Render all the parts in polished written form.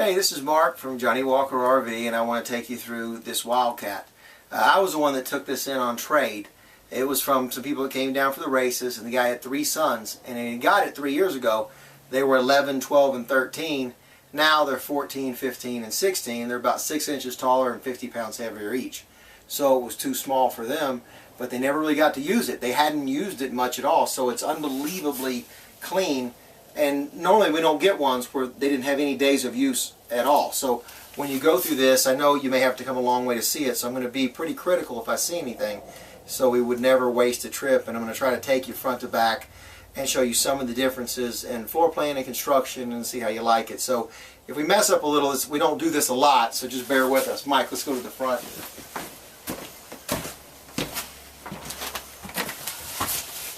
Hey, this is Mark from Johnnie Walker RV, and I want to take you through this Wildcat. I was the one that took this in on trade. It was from some people that came down for the races, and the guy had 3 sons, and he got it 3 years ago. They were 11, 12, and 13. Now they're 14, 15, and 16. They're about 6 inches taller and 50 pounds heavier each. So it was too small for them, but they never really got to use it. They hadn't used it much at all, so it's unbelievably clean. And normally we don't get ones where they didn't have any days of use at all. So when you go through this, I know you may have to come a long way to see it, so I'm going to be pretty critical if I see anything, so we would never waste a trip. And I'm going to try to take you front to back and show you some of the differences in floor plan and construction and see how you like it. So if we mess up a little, we don't do this a lot, so just bear with us. Mike, let's go to the front.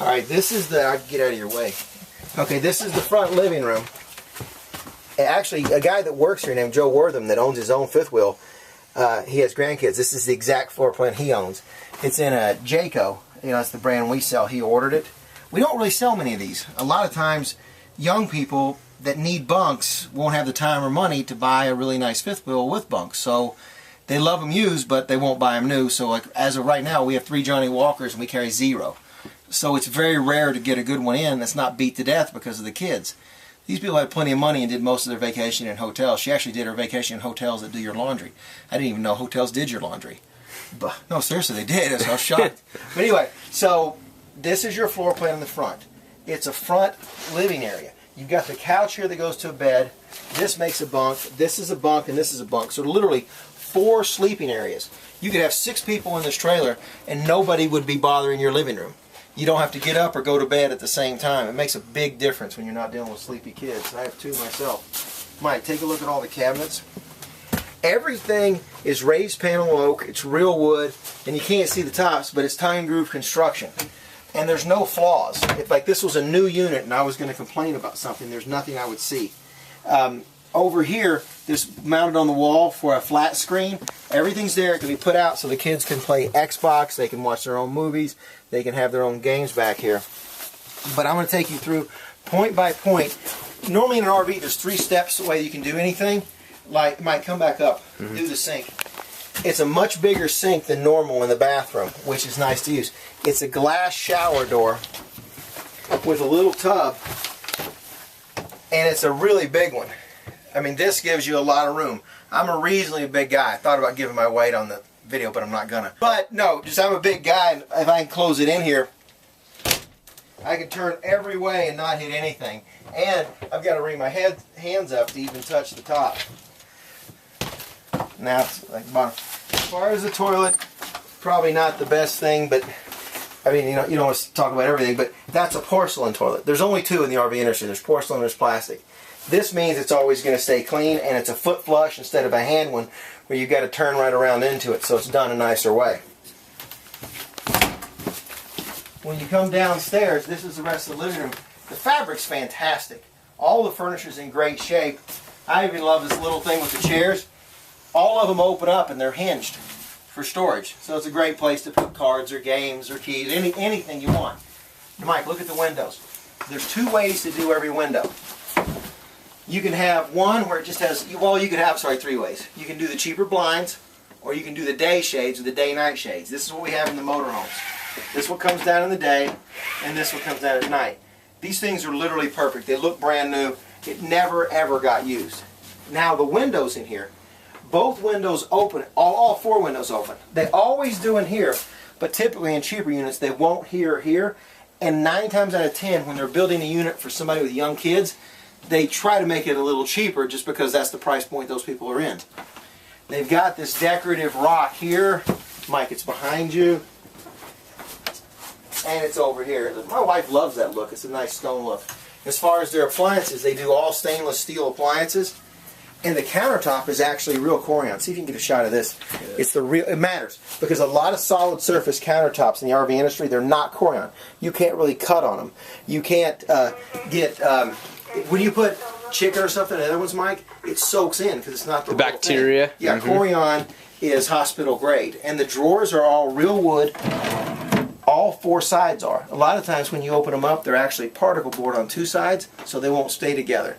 Alright, this is the, I can get out of your way. Okay, this is the front living room. Actually, a guy that works here named Joe Wortham that owns his own fifth wheel, he has grandkids. This is the exact floor plan he owns. It's in a Jayco. You know, that's the brand we sell. He ordered it. We don't really sell many of these. A lot of times, young people that need bunks won't have the time or money to buy a really nice fifth wheel with bunks. So they love them used, but they won't buy them new. So like as of right now, we have 3 Johnnie Walkers and we carry 0. So it's very rare to get a good one in that's not beat to death because of the kids. These people had plenty of money and did most of their vacation in hotels. She actually did her vacation in hotels that do your laundry. I didn't even know hotels did your laundry. But no, seriously, they did. I was shocked. But anyway, so this is your floor plan in the front. It's a front living area. You've got the couch here that goes to a bed. This makes a bunk. This is a bunk, and this is a bunk. So literally 4 sleeping areas. You could have 6 people in this trailer, and nobody would be bothering your living room. You don't have to get up or go to bed at the same time. It makes a big difference when you're not dealing with sleepy kids. I have 2 myself. Mike, take a look at all the cabinets. Everything is raised panel oak. It's real wood, and you can't see the tops, but it's tongue and groove construction. And there's no flaws. If like this was a new unit and I was going to complain about something, there's nothing I would see. Over here, there's mounted on the wall for a flat screen. Everything's there. It can be put out so the kids can play Xbox. They can watch their own movies. They can have their own games back here. But I'm going to take you through point by point. Normally in an RV, there's 3 steps the way you can do anything. Like, Mike, come back up. Do the sink. It's a much bigger sink than normal in the bathroom, which is nice to use. It's a glass shower door with a little tub, and it's a really big one. I mean, this gives you a lot of room. I'm a reasonably big guy. I thought about giving my weight on the video, but I'm not gonna. But no, just I'm a big guy, and if I can close it in here, I can turn every way and not hit anything. And I've got to bring my hands up to even touch the top. Now, it's like bottom. As far as the toilet, probably not the best thing, but I mean, you know, you don't want to talk about everything, but that's a porcelain toilet. There's only 2 in the RV industry. There's porcelain and there's plastic. This means it's always going to stay clean, and it's a foot flush instead of a hand one where you've got to turn right around into it, so it's done a nicer way. When you come downstairs, this is the rest of the living room. The fabric's fantastic. All the furniture's in great shape. I even love this little thing with the chairs. All of them open up and they're hinged for storage. So it's a great place to put cards or games or keys, anything you want. Mike, look at the windows. There's 2 ways to do every window. You can have one where it just has, well, you can have, 3 ways. You can do the cheaper blinds, or you can do the day shades or the day-night shades. This is what we have in the motorhomes. This one comes down in the day, and this one comes down at night. These things are literally perfect. They look brand new. It never, ever got used. Now, the windows in here, both windows open, all 4 windows open. They always do in here, but typically in cheaper units, they won't here. And 9 times out of 10, when they're building a unit for somebody with young kids, they try to make it a little cheaper just because that's the price point those people are in. They've got this decorative rock here. Mike, it's behind you. And it's over here. My wife loves that look. It's a nice stone look. As far as their appliances, they do all stainless steel appliances. And the countertop is actually real Corian. See if you can get a shot of this. It's the real. It matters because a lot of solid surface countertops in the RV industry, they're not Corian. You can't really cut on them. You can't get when you put chicken or something in the other ones, Mike, it soaks in because it's not the bacteria. Thing. Yeah, Corian is hospital grade, and the drawers are all real wood, all all four sides are. A lot of times when you open them up, they're actually particle board on two sides, so they won't stay together.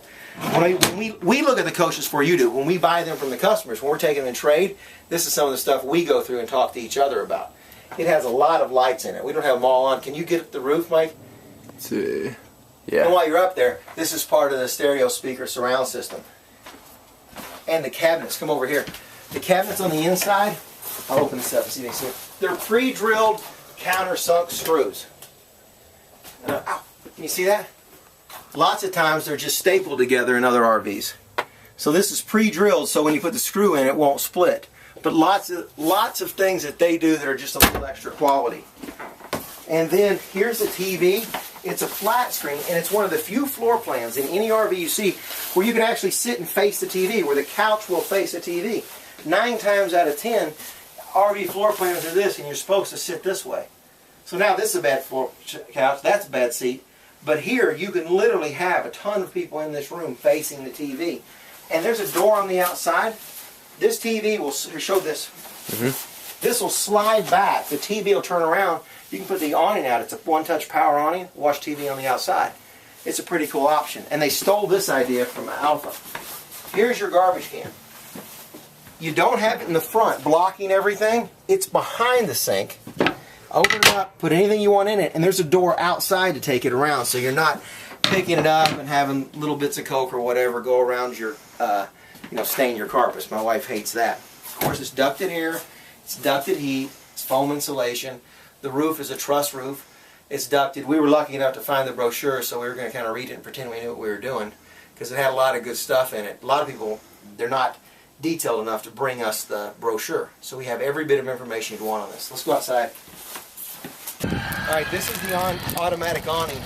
When we look at the coaches before you do. When we buy them from the customers, when we're taking them in trade, this is some of the stuff we go through and talk to each other about. It has a lot of lights in it. We don't have them all on. Can you get the roof, Mike? Let's see. Yeah. And while you're up there, this is part of the stereo speaker surround system. And the cabinets, come over here. The cabinets on the inside, I'll open this up and see if you can see it. They're pre-drilled countersunk screws. Ow, can you see that? Lots of times they're just stapled together in other RVs. So this is pre-drilled, so when you put the screw in, it won't split. But lots of things that they do that are just a little extra quality. And then here's the TV. It's a flat screen, and it's one of the few floor plans in any RV you see where you can actually sit and face the TV, where the couch will face the TV. 9 times out of 10, RV floor plans are this, and you're supposed to sit this way. So now this is a bad floor couch, that's a bad seat. But here, you can literally have a ton of people in this room facing the TV. And there's a door on the outside. This TV will show this. This will slide back. The TV will turn around. You can put the awning out. It's a one-touch power awning. Watch TV on the outside. It's a pretty cool option. And they stole this idea from Alpha. Here's your garbage can. You don't have it in the front blocking everything. It's behind the sink. Open it up, put anything you want in it, and there's a door outside to take it around, so you're not picking it up and having little bits of Coke or whatever go around your, stain your carpets. My wife hates that. Of course, it's ducted air, it's ducted heat, it's foam insulation. The roof is a truss roof. It's ducted. We were lucky enough to find the brochure, so we were going to kind of read it and pretend we knew what we were doing, because it had a lot of good stuff in it. A lot of people, they're not detailed enough to bring us the brochure, so we have every bit of information you'd want on this. Let's go outside. Alright, this is the automatic awning.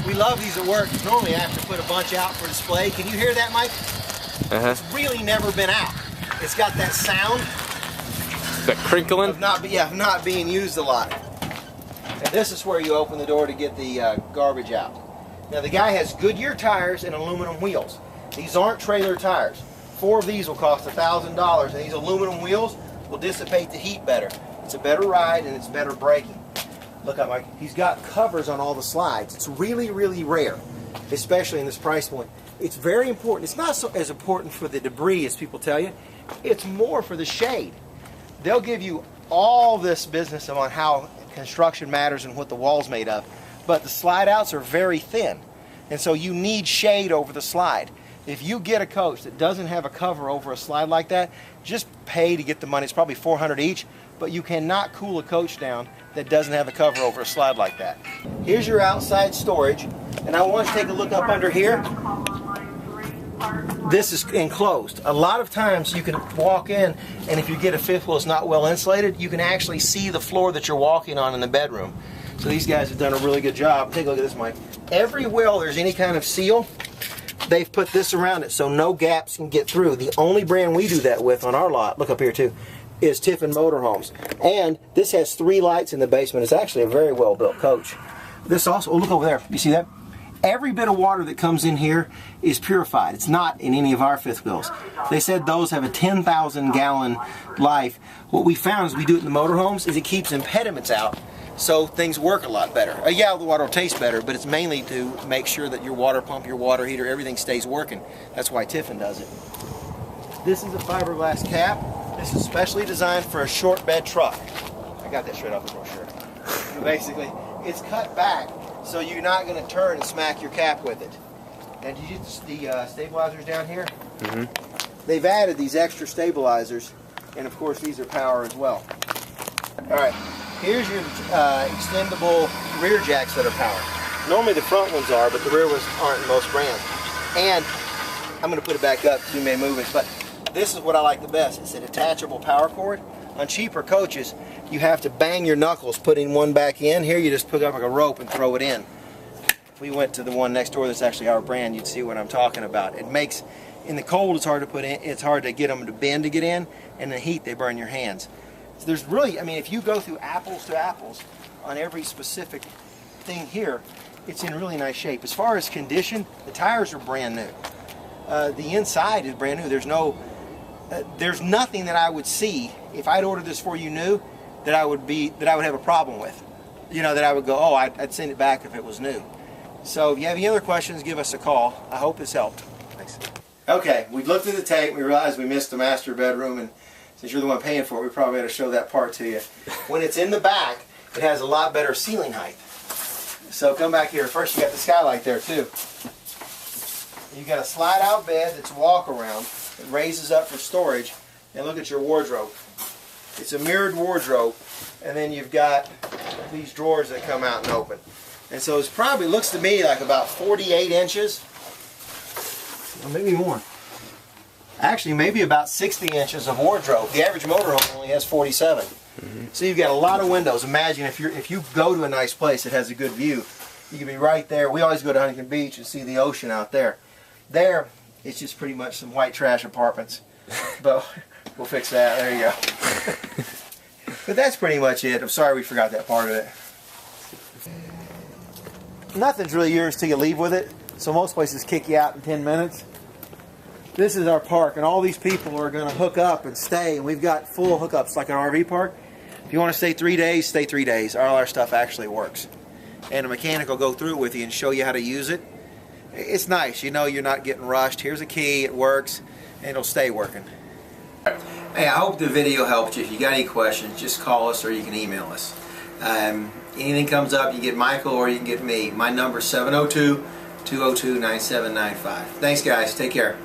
We love these at work. Normally I have to put a bunch out for display. Can you hear that, Mike? It's really never been out. It's got that sound. That crinkling? Of not being used a lot. And this is where you open the door to get the garbage out. Now the guy has Goodyear tires and aluminum wheels. These aren't trailer tires. 4 of these will cost $1,000, and these aluminum wheels will dissipate the heat better. It's a better ride and it's better braking. Look at Mike. He's got covers on all the slides. It's really, really rare, especially in this price point. It's very important. It's not as important for the debris as people tell you. It's more for the shade. They'll give you all this business on how construction matters and what the wall's made of, but the slide outs are very thin, and so you need shade over the slide. If you get a coach that doesn't have a cover over a slide like that, just pay to get the money. It's probably $400 each, but you cannot cool a coach down that doesn't have a cover over a slide like that. Here's your outside storage, and I want you to take a look up under here. This is enclosed. A lot of times you can walk in, and if you get a fifth wheel that's not well insulated, you can actually see the floor that you're walking on in the bedroom. So these guys have done a really good job. Take a look at this, Mike. Every wheel there's any kind of seal, they've put this around it so no gaps can get through. The only brand we do that with on our lot, look up here too, is Tiffin Motorhomes. And this has 3 lights in the basement. It's actually a very well built coach. This also, oh, look over there, you see that? Every bit of water that comes in here is purified. It's not in any of our fifth wheels. They said those have a 10,000 gallon life. What we found as we do it in the motorhomes is it keeps impediments out, so things work a lot better. Yeah, the water will taste better, but it's mainly to make sure that your water pump, your water heater, everything stays working. That's why Tiffin does it. This is a fiberglass cap. This is specially designed for a short bed truck. I got that straight off the brochure. Basically, it's cut back so you're not going to turn and smack your cap with it. And did you get the stabilizers down here? They've added these extra stabilizers, and of course these are power as well. Alright, here's your extendable rear jacks that are powered. Normally the front ones are, but the rear ones aren't in most brands. And I'm going to put it back up so you may move it, but this is what I like the best. It's a detachable power cord. On cheaper coaches, you have to bang your knuckles putting one back in. Here you just put up like a rope and throw it in. If we went to the one next door that's actually our brand, you'd see what I'm talking about. It makes, in the cold it's hard to put in, it's hard to get them to bend to get in, and in the heat they burn your hands. So there's really, I mean, if you go through apples to apples on every specific thing here, it's in really nice shape. As far as condition, the tires are brand new. The inside is brand new. There's nothing that I would see if I'd ordered this for you new that I would have a problem with. you know, that I would go, oh, I'd send it back if it was new. So if you have any other questions, give us a call. I hope this helped. Thanks. Okay, we looked at the tape, we realized we missed the master bedroom, and since you're the one paying for it, we probably ought to show that part to you. When it's in the back, it has a lot better ceiling height. So come back here. First, you got the skylight there too. You got a slide out bed that's walk around. It raises up for storage. And look at your wardrobe. It's a mirrored wardrobe, and then you've got these drawers that come out and open. And so it's probably, looks to me like about 48 inches. Well, maybe more. Actually, maybe about 60 inches of wardrobe. The average motorhome only has 47. So you've got a lot of windows. Imagine if you go to a nice place that has a good view, you can be right there. We always go to Huntington Beach and see the ocean out there. There, it's just pretty much some white trash apartments. But we'll fix that. There you go. But that's pretty much it. I'm sorry we forgot that part of it. Nothing's really yours till you leave with it. So most places kick you out in 10 minutes. This is our park, and all these people are going to hook up and stay, and we've got full hookups like an RV park. If you want to stay 3 days, stay 3 days. All our stuff actually works. And a mechanic will go through it with you and show you how to use it. It's nice. You know you're not getting rushed. Here's a key. It works, and it'll stay working. Hey, I hope the video helped you. If you got any questions, just call us or you can email us. Anything comes up, you get Michael or you can get me. My number is 702-202-9795. Thanks, guys. Take care.